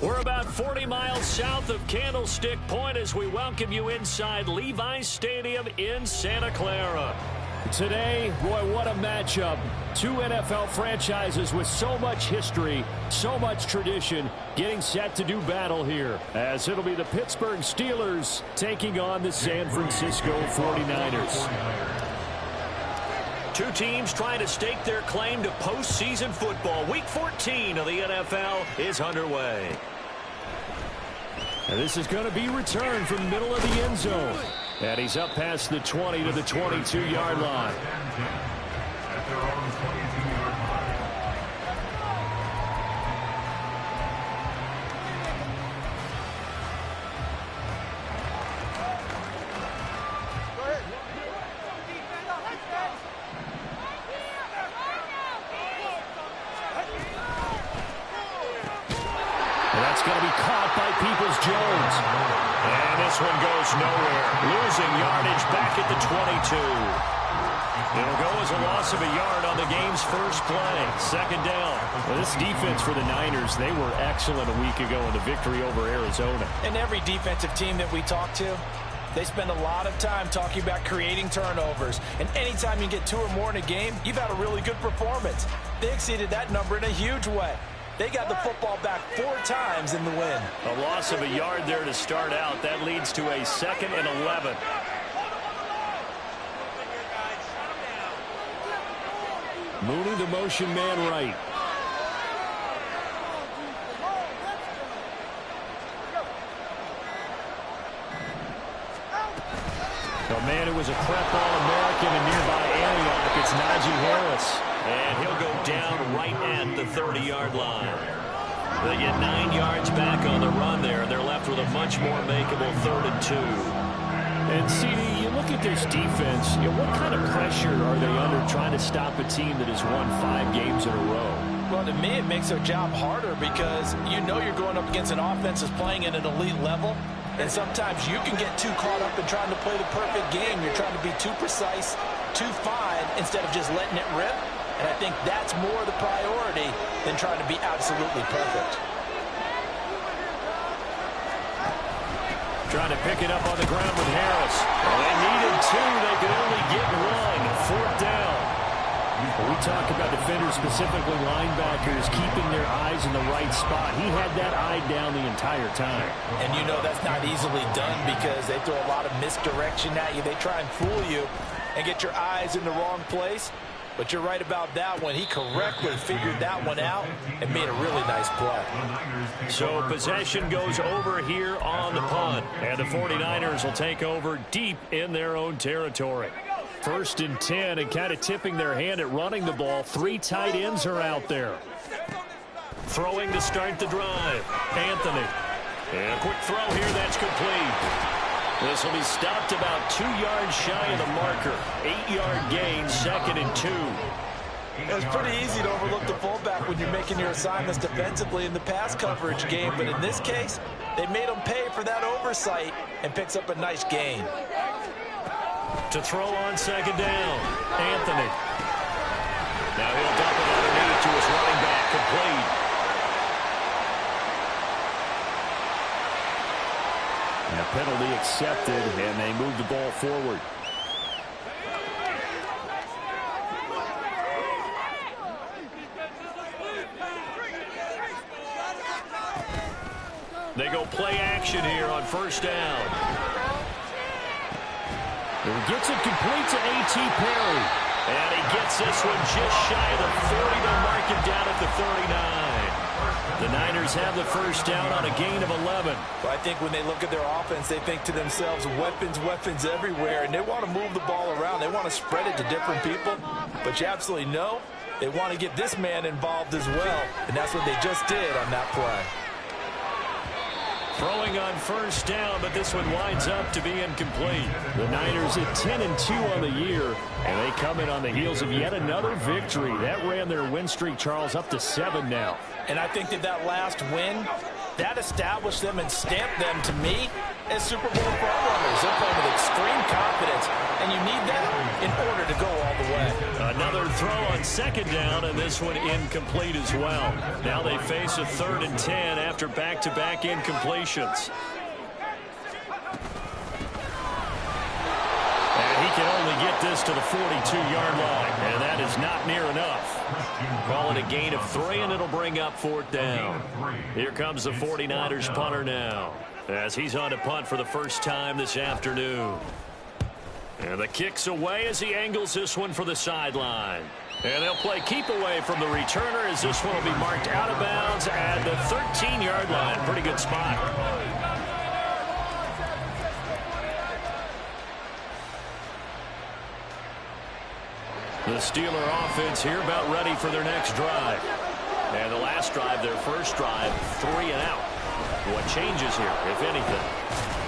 We're about 40 miles south of Candlestick Point as we welcome you inside Levi's Stadium in Santa Clara. Today, boy, what a matchup. Two NFL franchises with so much history, so much tradition, getting set to do battle here, as it'll be the Pittsburgh Steelers taking on the San Francisco 49ers. Two teams trying to stake their claim to postseason football. Week 14 of the NFL is underway. And this is going to be returned from the middle of the end zone. And he's up past the 20 to the 22-yard line. That's going to be caught by Peoples-Jones. And this one goes nowhere. Losing yardage back at the 22. It'll go as a loss of a yard on the game's first play. Second down. Well, this defense for the Niners, they were excellent a week ago in the victory over Arizona. And every defensive team that we talk to, they spend a lot of time talking about creating turnovers. And anytime you get two or more in a game, you've had a really good performance. They exceeded that number in a huge way. They got the football back 4 times in the win. A loss of a yard there to start out. That leads to a 2nd and 11. Mooney, the motion man right. A man who was a prep All-American in nearby Antioch, it's Najee Harris. And he'll go down right at the 30-yard line. They get 9 yards back on the run there, and they're left with a much more makeable 3rd and 2. And, CD, you look at this defense, what kind of pressure are they under trying to stop a team that has won 5 games in a row? Well, to me, it makes their job harder because you know you're going up against an offense that's playing at an elite level. And sometimes you can get too caught up in trying to play the perfect game. You're trying to be too precise, too fine, instead of just letting it rip. And I think that's more the priority than trying to be absolutely perfect. Trying to pick it up on the ground with Harris. Well, they needed 2. They could only get 1. 4th down. When we talk about defenders, specifically linebackers, keeping their eyes in the right spot. He had that eye down the entire time. And you know that's not easily done because they throw a lot of misdirection at you. They try and fool you and get your eyes in the wrong place. But you're right about that one. He correctly figured that one out and made a really nice play. So possession goes over here on the punt. And the 49ers will take over deep in their own territory. 1st and 10, and kind of tipping their hand at running the ball. 3 tight ends are out there. Throwing to start the drive. Anthony. And a quick throw here. That's complete. This will be stopped about 2 yards shy of the marker. 8-yard gain, 2nd and 2. It's pretty easy to overlook the fullback when you're making your assignments defensively in the pass coverage game. But in this case, they made him pay for that oversight and picks up a nice gain. To throw on 2nd down, Anthony. Now he'll dump it underneath to his running back, complete. And a penalty accepted, and they move the ball forward. They go play action here on first down. And he gets it complete to A.T. Perry. And he gets this one just shy of the 40. They'll mark him down at the 39. The Niners have the first down on a gain of 11. Well, I think when they look at their offense, they think to themselves, weapons, weapons everywhere, and they want to move the ball around. They want to spread it to different people, but you absolutely know they want to get this man involved as well, and that's what they just did on that play. Throwing on first down, but this one winds up to be incomplete. The Niners at 10-2 on the year, and they come in on the heels of yet another victory. That ran their win streak, Charles, up to 7 now. And I think that last win, that established them and stamped them, to me, as Super Bowl frontrunners. They're playing with extreme confidence, and you need that in order to go all the way. Another throw on second down, and this one incomplete as well. Now they face a 3rd and 10 after back-to-back incompletions. And he can only get this to the 42-yard line, and that is not near enough. Call it a gain of 3, and it'll bring up 4th down. Here comes the 49ers punter now, as he's on to punt for the first time this afternoon. And the kick's away as he angles this one for the sideline. And they'll play keep away from the returner as this one will be marked out of bounds at the 13-yard line. Pretty good spot. The Steeler offense here about ready for their next drive. And the last drive, their first drive, 3 and out. What changes here, if anything?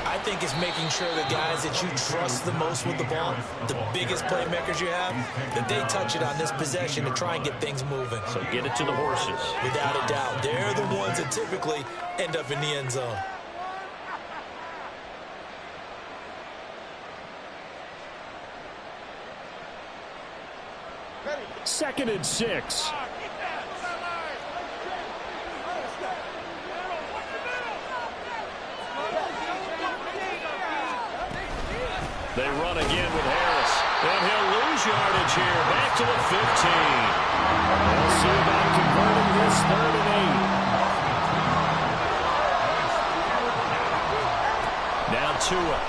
I think it's making sure the guys that you trust the most with the ball, the biggest playmakers you have, that they touch it on this possession to try and get things moving. So get it to the horses. Without a doubt. They're the ones that typically end up in the end zone. Second and 6. They run again with Harris. And he'll lose yardage here. Back to the 15. We'll see about converting this 3rd and 8. Now Tua.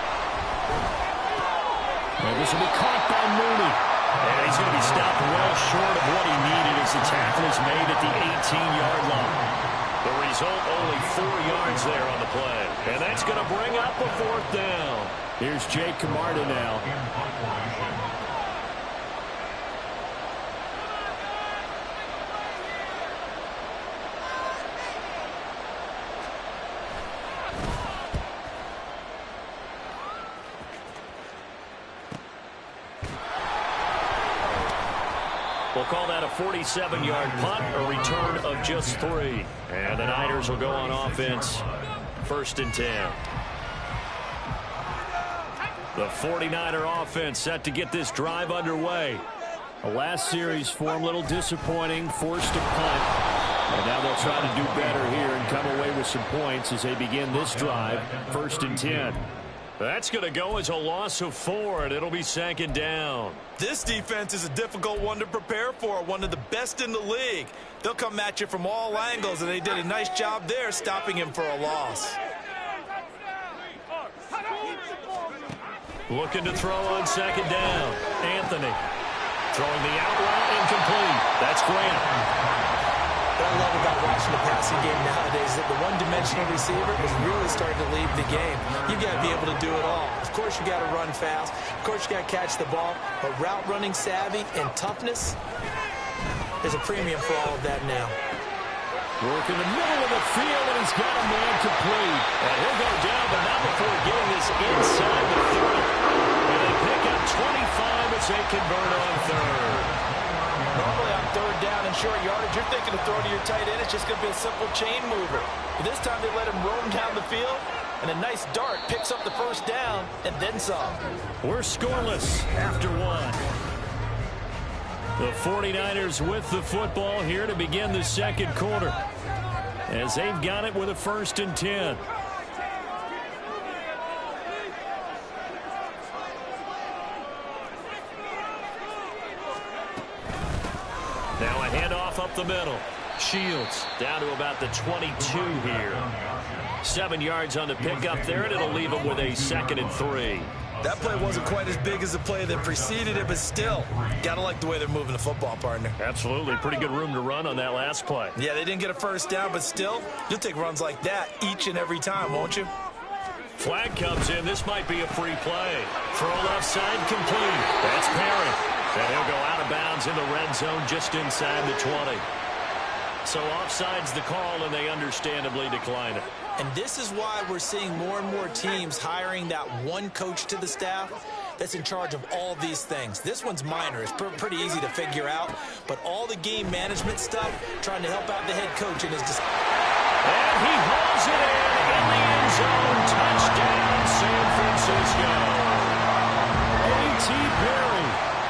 And this will be caught by Mooney. And he's going to be stopped well short of what he needed as the tackle is made at the 18-yard line. The result, only 4 yards there on the play. And that's going to bring up a 4th down. Here's Jake Camarda now. We'll call that a 47-yard punt, a return of just 3. And the Niners will go on offense, 1st and 10. The 49er offense set to get this drive underway. The last series for them, a little disappointing, forced to punt. And now they'll try to do better here and come away with some points as they begin this drive, 1st and 10. That's going to go as a loss of 4, and it'll be 2nd down. This defense is a difficult one to prepare for, one of the best in the league. They'll come at you from all angles, and they did a nice job there stopping him for a loss. Looking to throw on 2nd down. Anthony throwing the out route incomplete. That's Grant. What I love about watching the passing game nowadays is that the one-dimensional receiver is really starting to lead the game. You've got to be able to do it all. Of course, you got to run fast. Of course, you got to catch the ball. But route running savvy and toughness, there's a premium for all of that now. Work in the middle of the field, and he's got a man complete. And he'll go down, but not before getting this inside the 30. And they pick up 25 as they convert on 3rd. Normally on 3rd down and short yardage, you're thinking to throw to your tight end. It's just going to be a simple chain mover. But this time they let him roam down the field, and a nice dart picks up the 1st down and then some. We're scoreless after 1. The 49ers with the football here to begin the 2nd quarter, as they've got it with a 1st and 10. the middle. Shields down to about the 22 here. 7 yards on the pickup there, and it'll leave him with a 2nd and 3. That play wasn't quite as big as the play that preceded it, but still, gotta like the way they're moving the football, partner. Absolutely. Pretty good room to run on that last play. Yeah, they didn't get a first down, but still, you'll take runs like that each and every time, won't you? Flag comes in. This might be a free play. Throw left side complete. That's Perry. And he'll go out of bounds in the red zone just inside the 20. So offside's the call, and they understandably decline it. And this is why we're seeing more and more teams hiring that one coach to the staff that's in charge of all these things. This one's minor. It's pretty easy to figure out. But all the game management stuff, trying to help out the head coach in his decision. And he hauls it in the end zone. Touchdown, San Francisco. A.T. Perry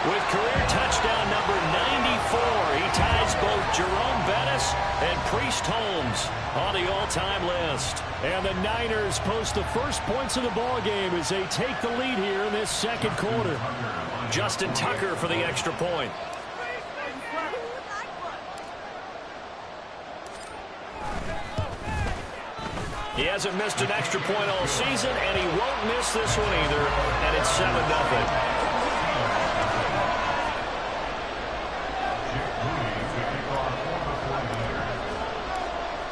with career touchdown number 94. He ties both Jerome Bettis and Priest Holmes on the all-time list. And the Niners post the first points of the ball game as they take the lead here in this second quarter. Justin Tucker for the extra point. He hasn't missed an extra point all season, and he won't miss this one either, and it's 7-0.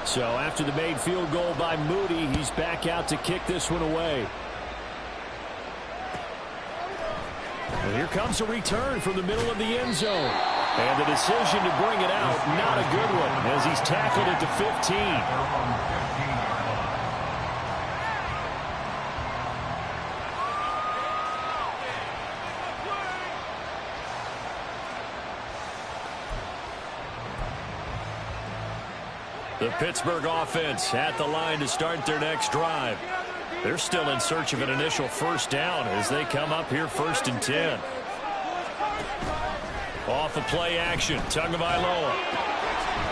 So after the made field goal by Moody, he's back out to kick this one away. And here comes a return from the middle of the end zone. And the decision to bring it out, not a good one, as he's tackled at the 15. The Pittsburgh offense at the line to start their next drive. They're still in search of an initial first down as they come up here 1st and 10. Off of play action, Tagovailoa.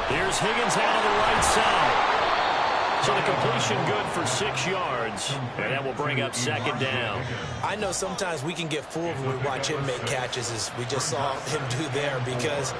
Here's Higgins out on the right side. So the completion good for 6 yards, and that will bring up 2nd down. I know sometimes we can get fooled when we watch him make catches, as we just saw him do there, because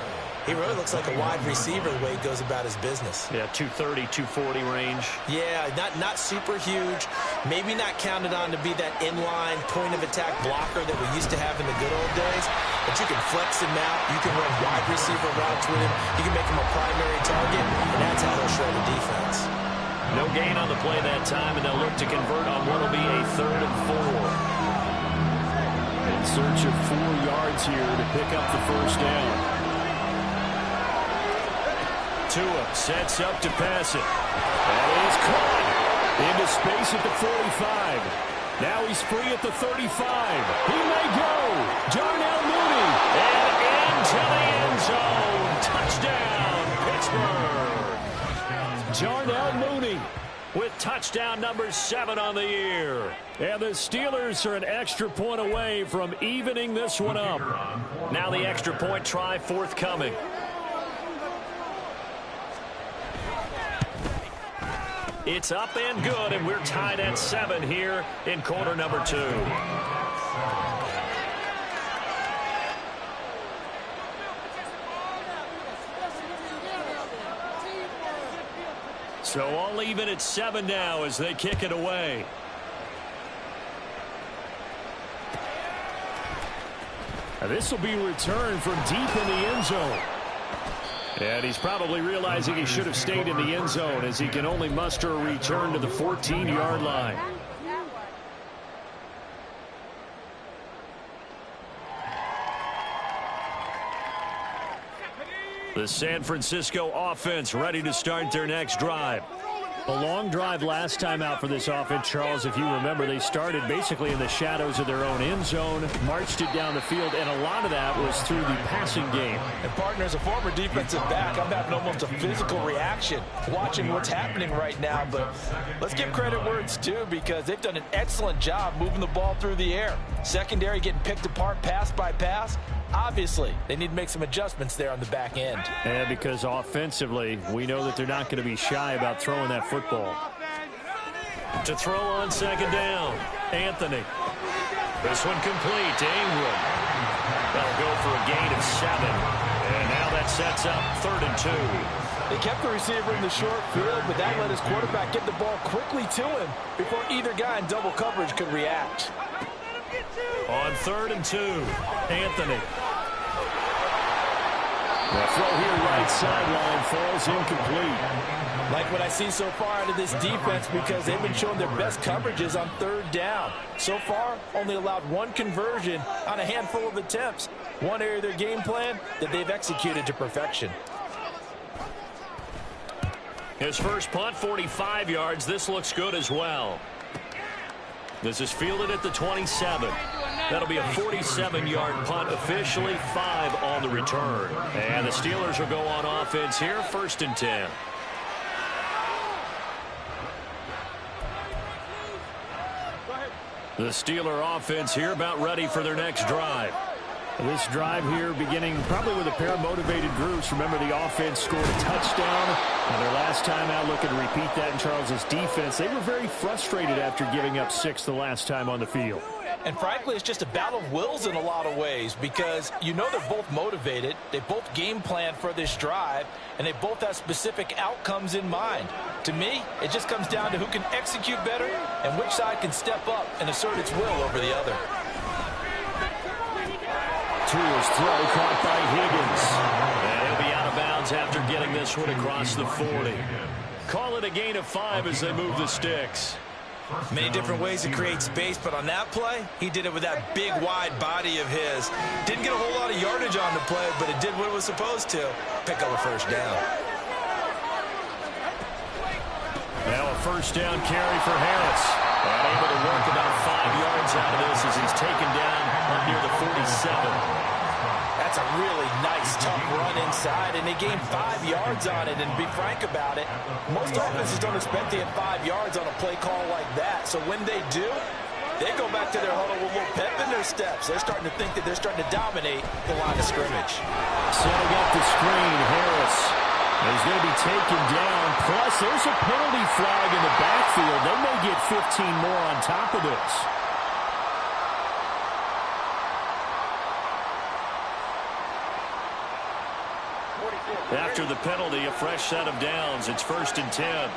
he really looks like a wide receiver the way he goes about his business. Yeah, 230, 240 range. Yeah, not super huge. Maybe not counted on to be that inline point-of-attack blocker that we used to have in the good old days. But you can flex him out. You can run wide receiver routes with him. You can make him a primary target, and that's how he'll shred the defense. No gain on the play that time, and they'll look to convert on what will be a 3rd and 4. In search of 4 yards here to pick up the first down. Tua sets up to pass it. That is caught into space at the 45. Now he's free at the 35. He may go. Darnell Mooney. And into the end zone. Touchdown, Pittsburgh. Darnell Mooney with touchdown number 7 on the year. And the Steelers are an extra point away from evening this one up. Now the extra point try forthcoming. It's up and good, and we're tied at 7 here in quarter number 2. So all even at 7 now as they kick it away. Now this will be returned from deep in the end zone. And he's probably realizing he should have stayed in the end zone as he can only muster a return to the 14-yard line. The San Francisco offense ready to start their next drive. A long drive last time out for this offense, Charles. If you remember, they started basically in the shadows of their own end zone, marched it down the field, and a lot of that was through the passing game. And partner, as a former defensive back, I'm having almost a physical reaction watching what's happening right now. But let's give credit where it's due, because they've done an excellent job moving the ball through the air. Secondary getting picked apart pass by pass. Obviously, they need to make some adjustments there on the back end. And because offensively, we know that they're not going to be shy about throwing that football. To throw on 2nd down, Anthony. This one complete to Ingram. That'll go for a gain of 7. And now that sets up 3rd and 2. They kept the receiver in the short field, but that let his quarterback get the ball quickly to him before either guy in double coverage could react. On 3rd and 2, Anthony. The throw here right sideline falls incomplete. Like what I see so far out of this defense, because they've been showing their best coverages on 3rd down. So far, only allowed 1 conversion on a handful of attempts. One area of their game plan that they've executed to perfection. His first punt, 45 yards. This looks good as well. This is fielded at the 27. That'll be a 47-yard punt, officially 5 on the return. And the Steelers will go on offense here, 1st and 10. The Steeler offense here about ready for their next drive. This drive here beginning probably with a pair of motivated groups. Remember, the offense scored a touchdown. And their last time out, looking to repeat that in Charles's defense. They were very frustrated after giving up 6 the last time on the field. And frankly, it's just a battle of wills in a lot of ways, because you know they're both motivated. They both game plan for this drive, and they both have specific outcomes in mind. To me, it just comes down to who can execute better and which side can step up and assert its will over the other. Tua's throw caught by Higgins. And he'll be out of bounds after getting this one across the 40. Call it a gain of 5 as they move the sticks. Many different ways to create space, but on that play, he did it with that big, wide body of his. Didn't get a whole lot of yardage on the play, but it did what it was supposed to. Pick up a 1st down. Now a 1st down carry for Harris. And able to work about 5 yards out of this as he's taken down up near the 47. That's a really nice, tough run inside, and they gained 5 yards on it. And to be frank about it, most offenses don't expect to get 5 yards on a play call like that. So when they do, they go back to their huddle with a little pep in their steps. They're starting to think that they're starting to dominate the line of scrimmage. Setting up the screen, Harris is going to be taken down. Plus, there's a penalty flag in the backfield. They may get 15 more on top of this. After the penalty, a fresh set of downs. It's 1st and 10.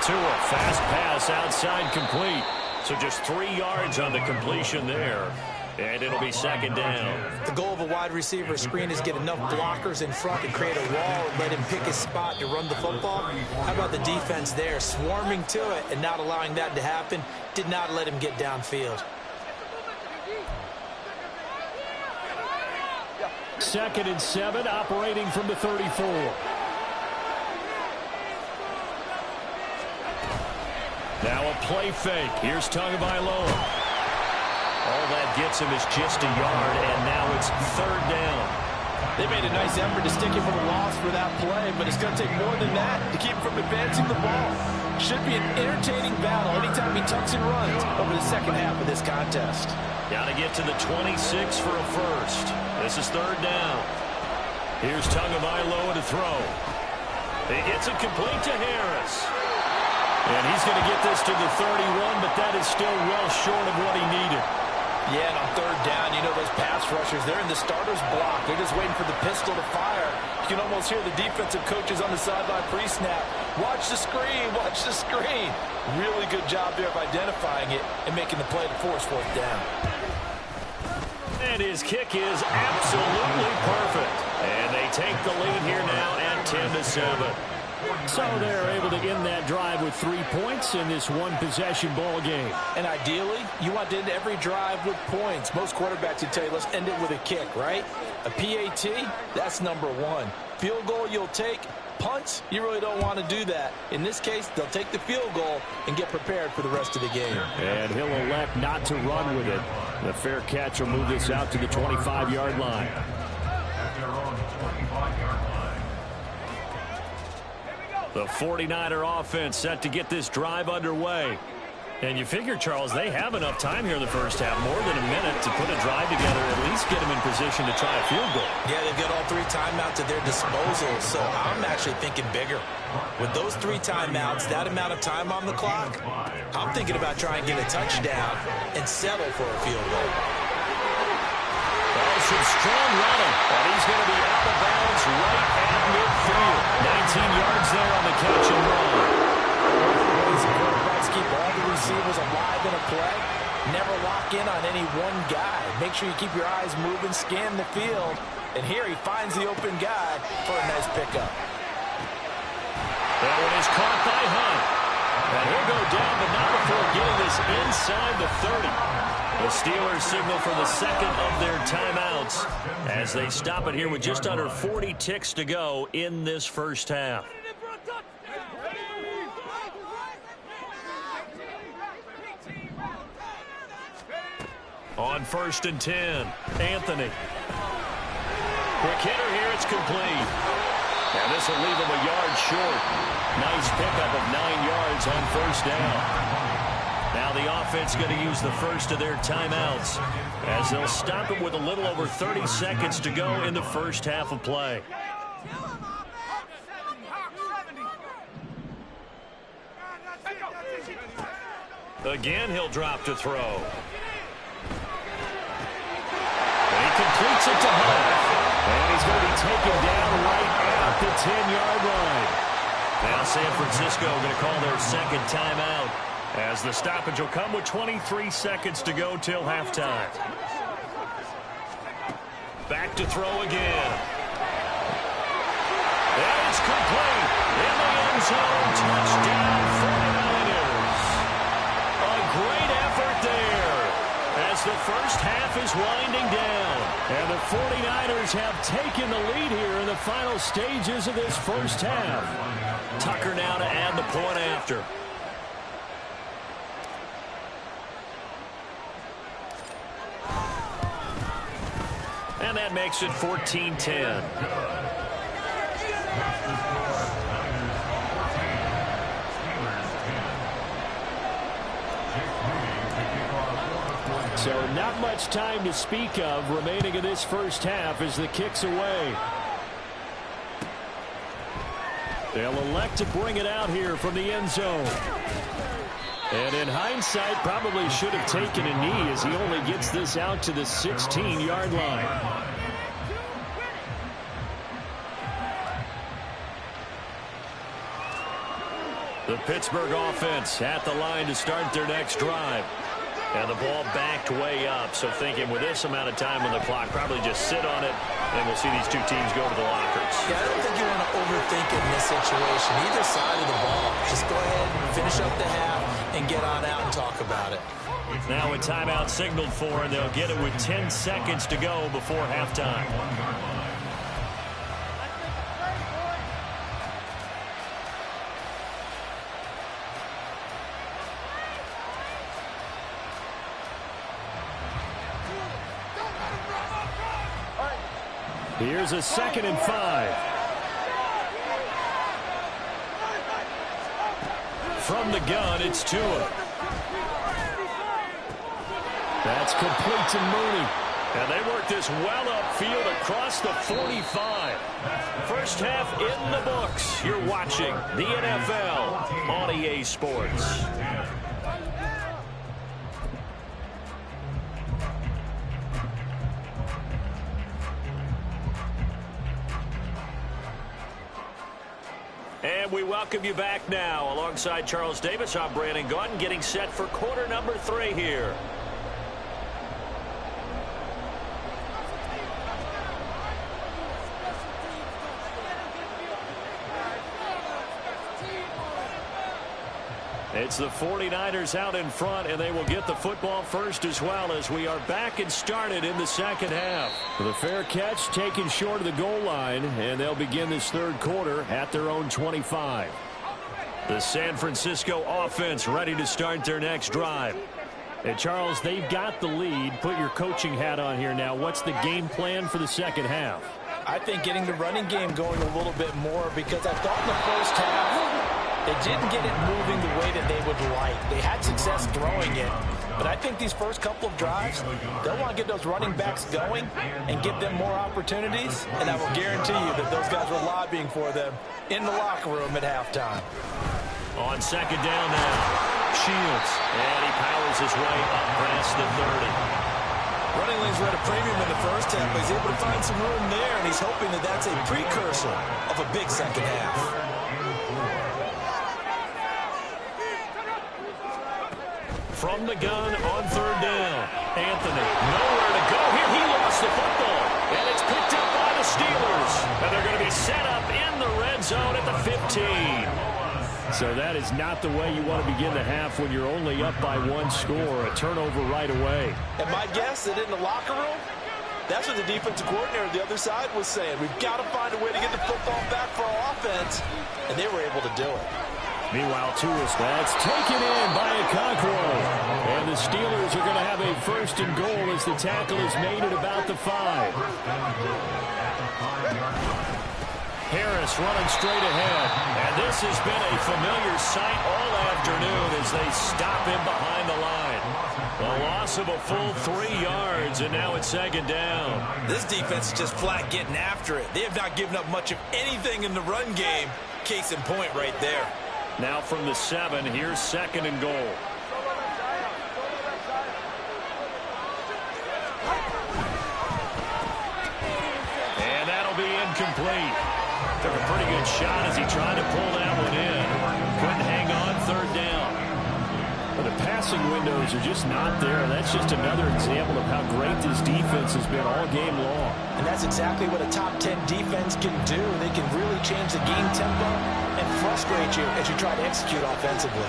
Tua, fast pass outside, complete. So just 3 yards on the completion there. And it'll be 2nd down. The goal of a wide receiver screen is get enough blockers in front and create a wall and let him pick his spot to run the football. How about the defense there, swarming to it and not allowing that to happen? Did not let him get downfield. 2nd and 7, operating from the 34. Now a play fake. Here's Tagovailoa. All that gets him is just a yard, and now it's 3rd down. They made a nice effort to stick him for the loss for that play, but it's going to take more than that to keep him from advancing the ball. Should be an entertaining battle anytime he tucks and runs over the second half of this contest. Got to get to the 26 for a 1st. This is 3rd down. Here's Tagovailoa to throw. It's complete to Harris. And he's going to get this to the 31, but that is still well short of what he needed. Yeah, and on 3rd down, you know those pass rushers, they're in the starter's block. They're just waiting for the pistol to fire. You can almost hear the defensive coaches on the sideline pre-snap. Watch the screen, watch the screen. Really good job there of identifying it and making the play to force 4th down. And his kick is absolutely perfect. And they take the lead here now at 10-7. So they're able to end that drive with 3 points in this one-possession ball game. And ideally, you want to end every drive with points. Most quarterbacks would tell you, let's end it with a kick, right? A PAT, that's number 1. Field goal you'll take. Punts, you really don't want to do that. In this case, they'll take the field goal and get prepared for the rest of the game. And he'll elect not to run with it. The fair catch will move this out to the 25-yard line. The 49er offense set to get this drive underway. And you figure, Charles, they have enough time here in the first half, more than a minute, to put a drive together, at least get them in position to try a field goal. Yeah, they've got all 3 timeouts at their disposal, so I'm actually thinking bigger. With those 3 timeouts, that amount of time on the clock, I'm thinking about trying to get a touchdown and settle for a field goal. Oh, some strong running, and he's going to be out of bounds right at midfield. 19 yards there on the catch and run. Keep all the receivers alive in a play. Never lock in on any one guy. Make sure you keep your eyes moving, scan the field. And here he finds the open guy for a nice pickup. That one is caught by Hunt. And he'll go down, but not before getting this inside the 30. The Steelers signal for the second of their timeouts as they stop it here with just under 40 ticks to go in this first half. On 1st and 10, Anthony. Quick hitter here, it's complete. And this will leave him a yard short. Nice pickup of 9 yards on 1st down. Now the offense going to use the first of their timeouts as they'll stop it with a little over 30 seconds to go in the first half of play. Again, he'll drop to throw. Completes it to Hunt. And he's going to be taken down right at the 10-yard line. Now San Francisco going to call their second timeout as the stoppage will come with 23 seconds to go till halftime. Back to throw again. And it's complete. In the end zone, touchdown 49ers. A great effort there as the first half is winding down. And the 49ers have taken the lead here in the final stages of this first half. Tucker now to add the point after. And that makes it 14-10. So not much time to speak of remaining in this first half as the kick's away. They'll elect to bring it out here from the end zone. And in hindsight, probably should have taken a knee as he only gets this out to the 16-yard line. The Pittsburgh offense at the line to start their next drive. And the ball backed way up, so thinking with this amount of time on the clock, probably just sit on it, and we'll see these two teams go to the lockers. Yeah, I don't think you want to overthink it in this situation. Either side of the ball, just go ahead and finish up the half and get on out and talk about it. Now a timeout signaled for, and they'll get it with 10 seconds to go before halftime. Here's a 2nd and 5. From the gun, it's Tua. That's complete to Mooney. And they work this well upfield across the 45. First half in the books. You're watching the NFL on EA Sports. And we welcome you back now. Alongside Charles Davis, I'm Brandon Gaudin, getting set for quarter number 3 here. It's the 49ers out in front, and they will get the football first as well as we are back and started in the second half. The fair catch taken short of the goal line, and they'll begin this third quarter at their own 25. The San Francisco offense ready to start their next drive. And Charles, they've got the lead. Put your coaching hat on here now. What's the game plan for the second half? I think getting the running game going a little bit more, because I thought in the first half They didn't get it moving the way that they would like. They had success throwing it, but I think these first couple of drives, they'll want to get those running backs going and give them more opportunities, and I will guarantee you that those guys were lobbying for them in the locker room at halftime. On second down now, Shields, and he powers his way up past the 30. Running lanes were at a premium in the first half, but he's able to find some room there, and he's hoping that that's a precursor of a big second half. From the gun on third down, Anthony, nowhere to go here. He lost the football, and it's picked up by the Steelers. And they're going to be set up in the red zone at the 15. So that is not the way you want to begin the half when you're only up by one score. A turnover right away. And my guess that in the locker room, that's what the defensive coordinator on the other side was saying. We've got to find a way to get the football back for our offense, and they were able to do it. Meanwhile, that's taken in by Okonkwo. And the Steelers are going to have a first and goal as the tackle is made at about the 5. Harris running straight ahead. And this has been a familiar sight all afternoon as they stop him behind the line. A loss of a full 3 yards, and now it's second down. This defense is just flat getting after it. They have not given up much of anything in the run game. Case in point right there. Now from the 7, here's second and goal. And that'll be incomplete. Took a pretty good shot as he tried to pull that one in. Couldn't hang on third down. Well, the passing windows are just not there. That's just another example of how great this defense has been all game long. And that's exactly what a top 10 defense can do. They can really change the game tempo and frustrate you as you try to execute offensively.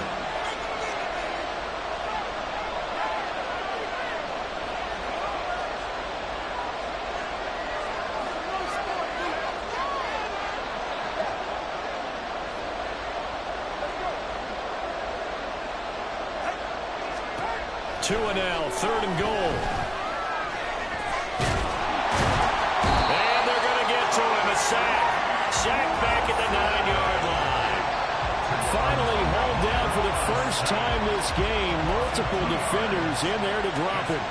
Two and now, third and goal. And they're going to get to him. A sack. Sack back at the 9-yard line. Finally hauled down for the first time this game. Multiple defenders in there to drop it.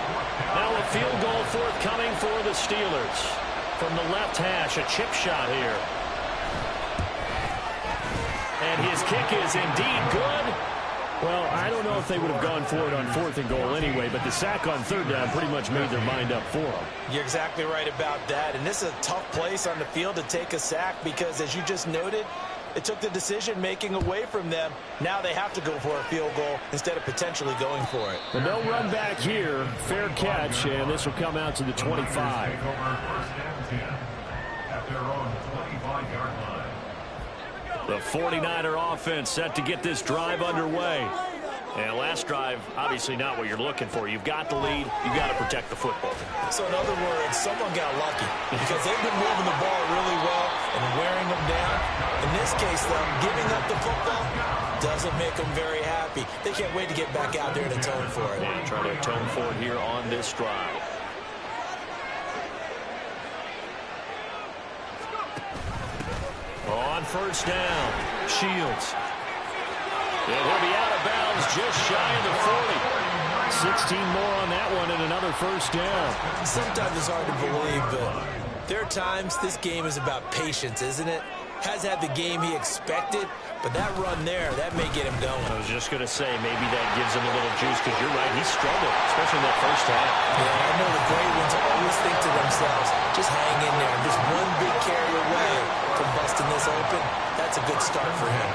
Now a field goal forthcoming for the Steelers. From the left hash, a chip shot here. And his kick is indeed good. Well, I don't know if they would have gone for it on fourth and goal anyway, but the sack on third down pretty much made their mind up for them. You're exactly right about that. And this is a tough place on the field to take a sack because, as you just noted, it took the decision-making away from them. Now they have to go for a field goal instead of potentially going for it. But no run back here. Fair catch, and this will come out to the 25. The 49er offense set to get this drive underway. And last drive, obviously not what you're looking for. You've got the lead. You've got to protect the football. So in other words, someone got lucky because they've been moving the ball really well and wearing them down. In this case, though, giving up the football doesn't make them very happy. They can't wait to get back out there and atone for it. Yeah, trying to atone for it here on this drive. On first down, Shields. And he'll be out of bounds just shy of the 40. 16 more on that one and another first down. Sometimes it's hard to believe, but there are times this game is about patience, isn't it? Has had the game he expected, but that run there, that may get him going. I was just going to say, maybe that gives him a little juice, because you're right, he struggled, especially in that first half. Yeah, I know the great ones always think to themselves, just hang in there. Just one big carry away from busting this open. That's a good start for him.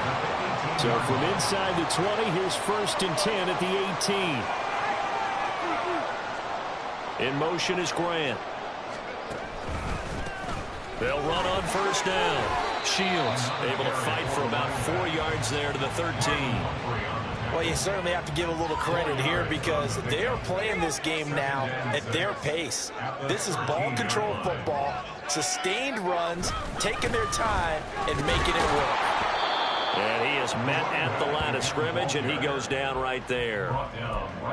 So from inside the 20, here's first and 10 at the 18. In motion is Grant. They'll run on first down. Shields able to fight for about 4 yards there to the 13. Well, you certainly have to give a little credit here because they are playing this game now at their pace. This is ball control football, sustained runs, taking their time, and making it work. And he is met at the line of scrimmage, and he goes down right there.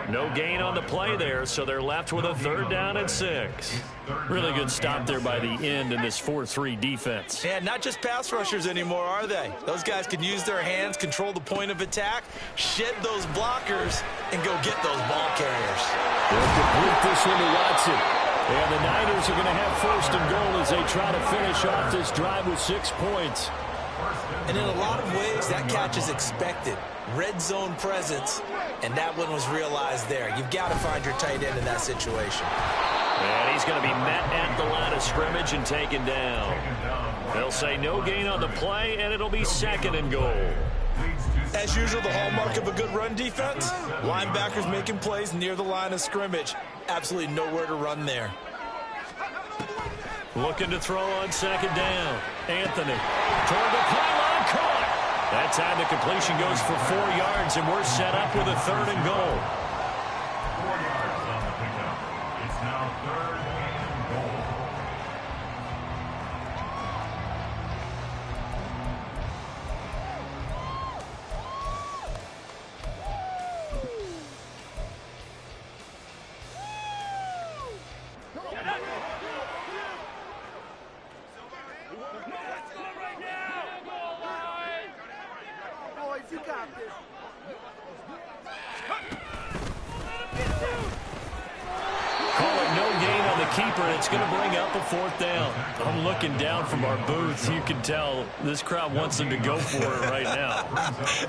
No gain on the play there, so they're left with a 3rd down and 6. Really good stop there by the end in this 4-3 defense. And not just pass rushers anymore, are they? Those guys can use their hands, control the point of attack, shed those blockers, and go get those ball carriers. They'll complete this one to Watson. And the Niners are going to have 1st and goal as they try to finish off this drive with 6 points. And in a lot of ways, that catch is expected. Red zone presence, and that one was realized there. You've got to find your tight end in that situation. And he's going to be met at the line of scrimmage and taken down. They'll say no gain on the play, and it'll be 2nd and goal. As usual, the hallmark of a good run defense, linebackers making plays near the line of scrimmage. Absolutely nowhere to run there. Looking to throw on 2nd down. Anthony toward the pylon, caught. That time the completion goes for 4 yards, and we're set up with a 3rd and goal. 4 yards on the pickup. It's now 3rd and goal. You got this. Call it no gain on the keeper, and it's going to bring up a 4th down. I'm looking down from our booth. You can tell this crowd wants them to go for it right now.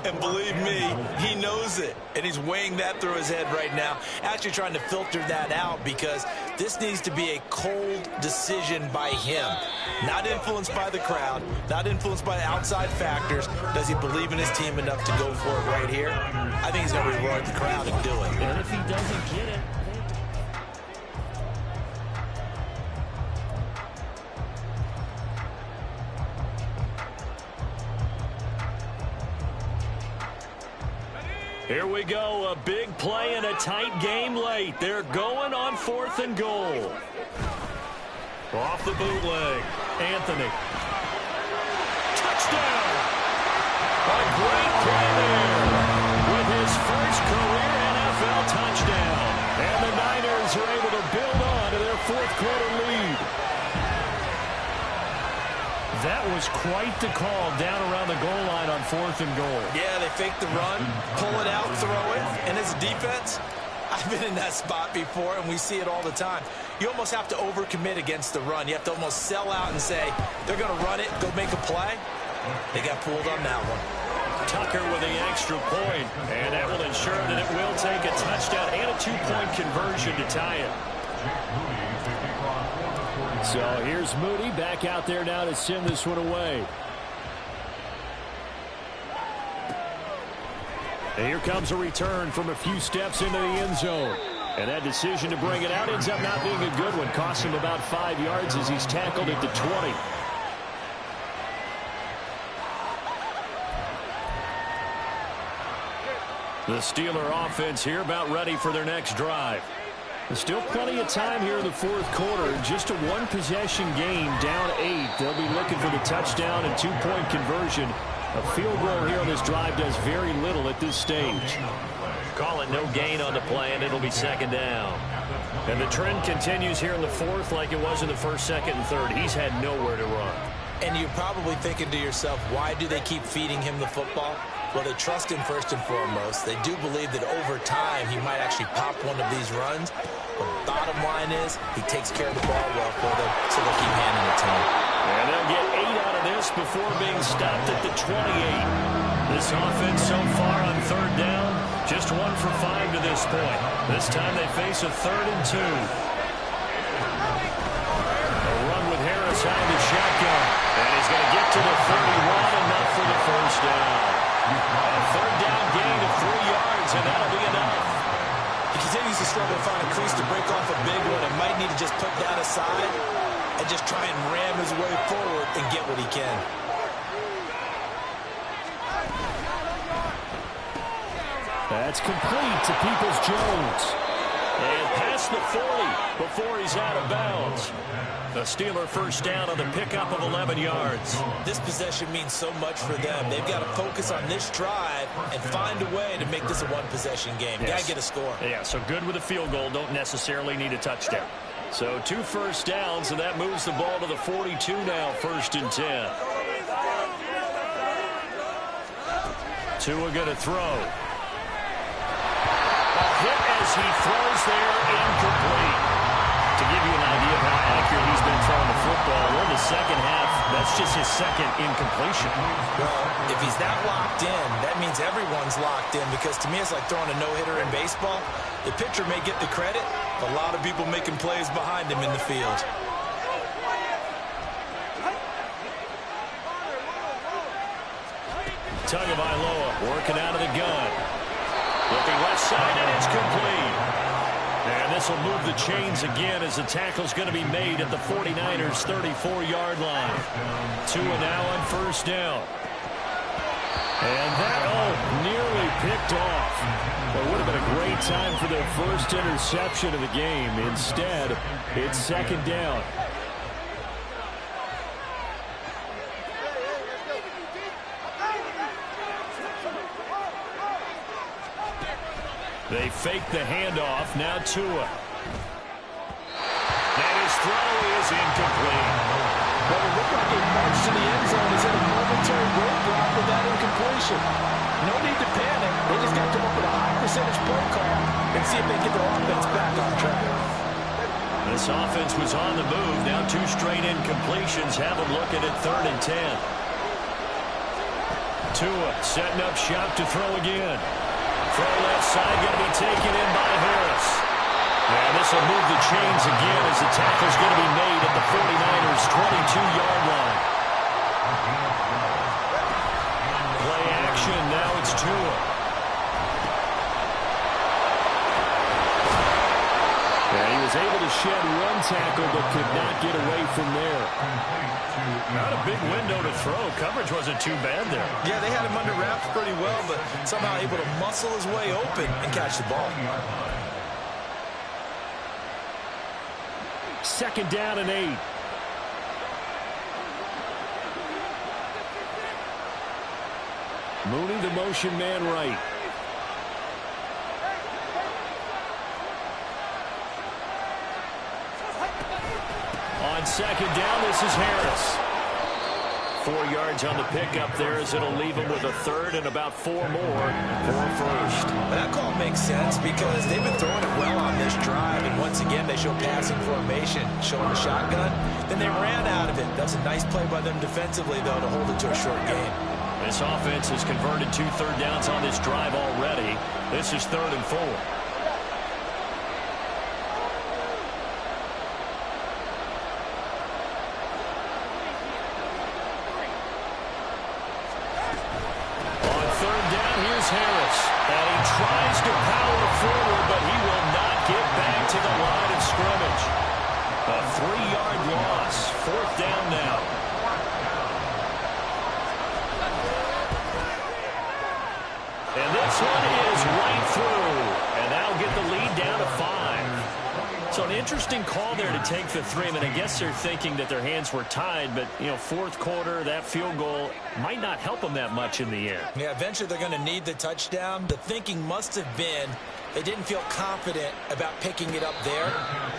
And believe me, he knows it. And he's weighing that through his head right now. Actually trying to filter that out because this needs to be a cold decision by him. Not influenced by the crowd. Not influenced by outside factors. Does he believe in his team enough to go for it right here? I think he's going to reward the crowd and do it. And if he doesn't get it, here we go, a big play and a tight game late. They're going on 4th and goal. Off the bootleg, Anthony. Touchdown! A great play there with his first career NFL touchdown. And the Niners are able to build on to their 4th quarter lead. That was quite the call down around the goal line on 4th and goal. Yeah, they fake the run, pull it out, throw it. And as a defense, I've been in that spot before, and we see it all the time. You almost have to overcommit against the run. You have to almost sell out and say, they're going to run it, go make a play. They got fooled on that one. Tucker with the extra point, and that will ensure that it will take a touchdown and a 2-point conversion to tie it. So here's Moody back out there now to send this one away. And here comes a return from a few steps into the end zone. And that decision to bring it out ends up not being a good one. Cost him about 5 yards as he's tackled at the 20. The Steeler offense here about ready for their next drive. There's still plenty of time here in the 4th quarter. Just a 1-possession game, down 8. They'll be looking for the touchdown and 2-point conversion. A field goal here on this drive does very little at this stage. Call it no gain on the play, and it'll be 2nd down. And the trend continues here in the 4th like it was in the 1st, 2nd, and 3rd. He's had nowhere to run. And you're probably thinking to yourself, why do they keep feeding him the football? Well, they trust him first and foremost. They do believe that over time he might actually pop one of these runs. But bottom line is he takes care of the ball well for them, so they'll keep handing it to him. And they'll get 8 out of this before being stopped at the 28. This offense so far on 3rd down, just 1 for 5 to this point. This time they face a 3rd and 2. A run with Harris out of the shotgun. And he's going to get to the 31, enough for the 1st down. A 3rd down gain of 3 yards, and that'll be enough. He continues to struggle to find a crease to break off a big one and might need to just put that aside and just try and ram his way forward and get what he can. That's complete to Peoples-Jones. And past the 40 before he's out of bounds. The Steeler first down on the pickup of 11 yards. This possession means so much for them. They've got to focus on this drive and find a way to make this a one-possession game. Yes. Got to get a score. Yeah, so good with a field goal. Don't necessarily need a touchdown. So 2 first downs, and that moves the ball to the 42 now, 1st and 10. Tua going to throw. A hit as he throws there, incomplete. To give you an idea of how accurate he's been throwing the football, in the second half, that's just his second incompletion. Well, if he's that locked in, that means everyone's locked in, because to me it's like throwing a no-hitter in baseball. The pitcher may get the credit, but a lot of people making plays behind him in the field. Tagovailoa working out of the gun. Looking left side, and it's complete. And this will move the chains again as the tackle's going to be made at the 49ers' 34-yard line. Tua now on first down. And that, nearly picked off. It would have been a great time for their first interception of the game. Instead, it's second down. They fake the handoff. Now Tua. And his throw is incomplete. Well, it looked like he marched to the end zone. He's in a momentary roadblock with that incompletion. No need to panic. They just got to come up with a high percentage play call and see if they can get their offense back on track. This offense was on the move. Now 2 straight incompletions. Have them looking at 3rd and 10. Tua setting up shop to throw again. Throw left side, going to be taken in by Harris. And this will move the chains again as the tackle's going to be made at the 49ers' 22-yard line. Play action, now it's Tua. And he was able to shed 1 tackle but could not get away from there. Not a big window to throw. Coverage wasn't too bad there. Yeah, they had him under wraps pretty well, but somehow able to muscle his way open and catch the ball. 2nd down and 8. Mooney, the motion man right. On 2nd down, this is Harris. 4 yards on the pickup there as it'll leave him with a 3rd and about 4 more for first. That call makes sense because they've been throwing it well on this drive, and once again they show passing formation, showing the shotgun. Then they ran out of it. That's a nice play by them defensively, though, to hold it to a short game. This offense has converted 2 third downs on this drive already. This is 3rd and 4. Harris, and he tries to power forward, but he will not get back to the line of scrimmage. A 3-yard loss, 4th down now. And this one is right through, and that'll get the lead down to 5. So an interesting call there to take the 3. I mean, I guess they're thinking that their hands were tied, but, you know, 4th quarter, that field goal might not help them that much in the end. Yeah, eventually they're going to need the touchdown. The thinking must have been they didn't feel confident about picking it up there,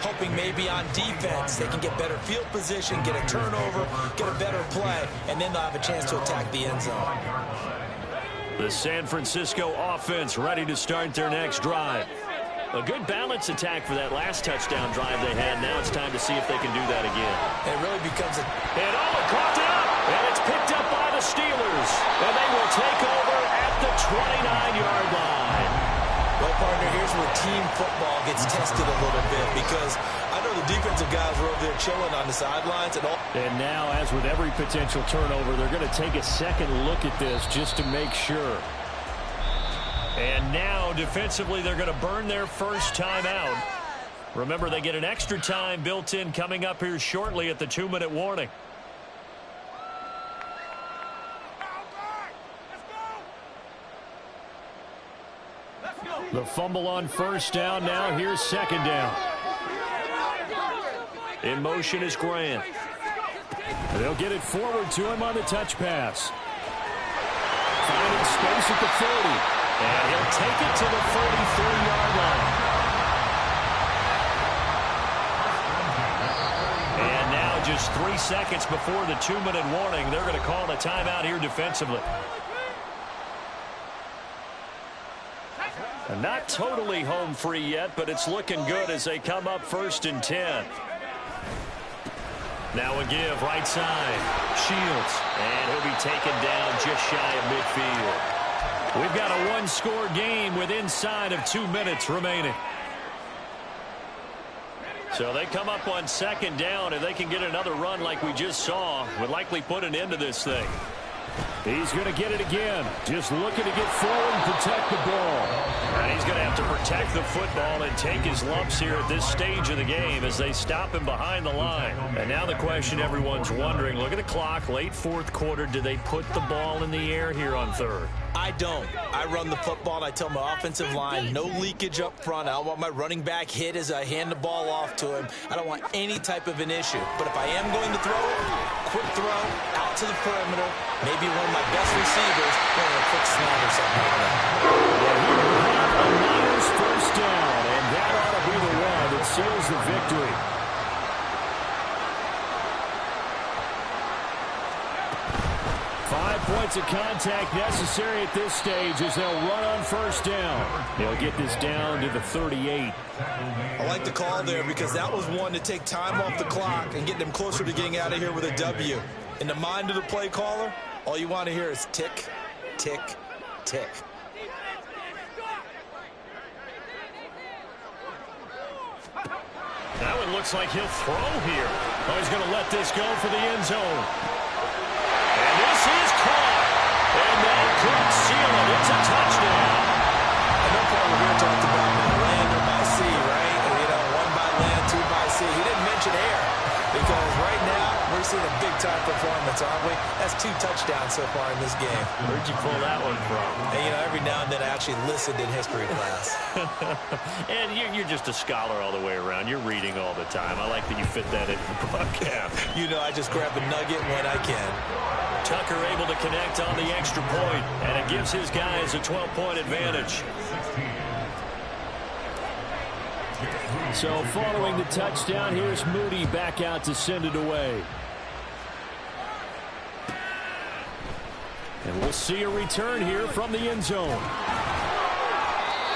hoping maybe on defense they can get better field position, get a turnover, get a better play, and then they'll have a chance to attack the end zone. The San Francisco offense ready to start their next drive. A good balance attack for that last touchdown drive they had. Now it's time to see if they can do that again. It really becomes a... And it caught it up, and it's picked up by the Steelers. And they will take over at the 29-yard line. Well, partner, here's where team football gets tested a little bit, because I know the defensive guys were over there chilling on the sidelines. And now, as with every potential turnover, they're going to take a second look at this just to make sure. And now, defensively, they're going to burn their first time out. Remember, they get an extra time built in coming up here shortly at the 2-minute warning. Let's go! The fumble on first down. Now here's second down. In motion is Grant. They'll get it forward to him on the touch pass. Finding space at the 30. And he'll take it to the 33-yard line. And now just 3 seconds before the 2-minute warning, they're going to call a timeout here defensively. And not totally home free yet, but it's looking good as they come up 1st and 10. Now a give, right side. Shields. And he'll be taken down just shy of midfield. We've got a one-score game with inside of 2 minutes remaining. So they come up on second down, and they can get another run like we just saw. Would likely put an end to this thing. He's going to get it again. Just looking to get forward and protect the ball. And he's going to have to protect the football and take his lumps here at this stage of the game as they stop him behind the line. And now the question everyone's wondering, look at the clock, late 4th quarter, do they put the ball in the air here on 3rd? I don't. I run the football, and I tell my offensive line, no leakage up front. I don't want my running back hit as I hand the ball off to him. I don't want any type of an issue. But if I am going to throw it, quick throw, out to the perimeter, maybe one of my best receivers, a quick slant or something like that. A Niners first down, and that ought to be the one that seals the victory. Points of contact necessary at this stage as they'll run on first down. They'll get this down to the 38. I like the call there because that was one to take time off the clock and get them closer to getting out of here with a W. In the mind of the play caller, all you want to hear is tick, tick, tick. That one looks like he'll throw here. Oh, he's going to let this go for the end zone. And this is caught. And that could seal it. It's a touchdown. I know Paul Revere talked about land or by sea, right? You know, 1 by land, 2 by sea. He didn't mention air because right now we're seeing a big-time performance, aren't we? That's 2 touchdowns so far in this game. Where'd you pull that one from? And, you know, every now and then I actually listened in history class. And you're just a scholar all the way around. You're reading all the time. I like that you fit that in the podcast. You know, I just grab a nugget when I can. Tucker able to connect on the extra point, and it gives his guys a 12-point advantage. So following the touchdown, here's Moody back out to send it away. And we'll see a return here from the end zone.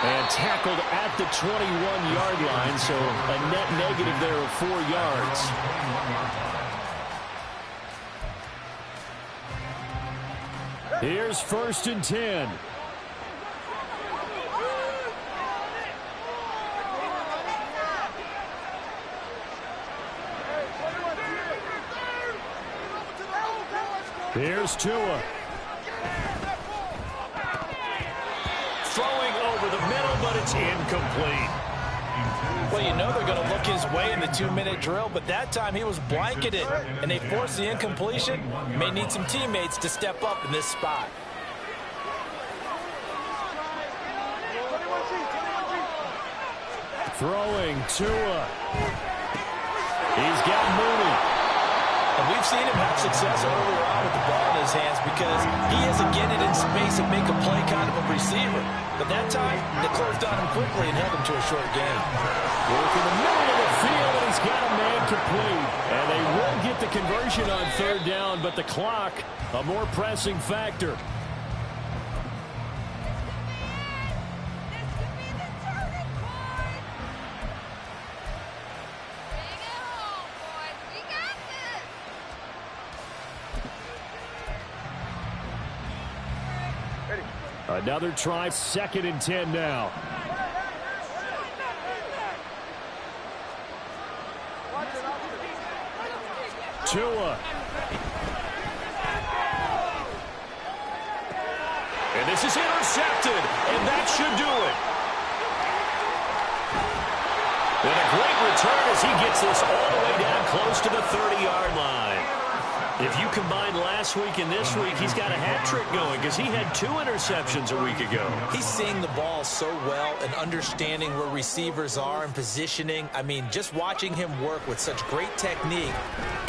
And tackled at the 21-yard line, so a net negative there of 4 yards. Here's 1st and 10. Here's Tua. Throwing over the middle, but it's incomplete. Well, you know they're going to look his way in the 2-minute drill, but that time he was blanketed, and they forced the incompletion. May need some teammates to step up in this spot. Throwing Tua. He's got Moody. And we've seen him have success earlier on with the ball in his hands because he has to get it in space and make a play kind of a receiver. But that time, they closed on him quickly and held him to a short game. Work in the middle of the field, and he's got a man complete. And they will get the conversion on 3rd down, but the clock, a more pressing factor. Another try, 2nd and 10 now. Tua. And this is intercepted, and that should do it. And a great return as he gets this all the way down close to the 30-yard line. If you combine last week and this week, he's got a hat trick going because he had 2 interceptions a week ago. He's seeing the ball so well and understanding where receivers are and positioning. I mean, just watching him work with such great technique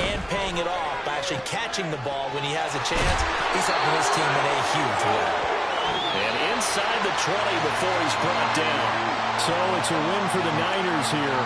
and paying it off by actually catching the ball when he has a chance, he's helping his team in a huge way. And inside the 20 before he's brought down. So it's a win for the Niners here.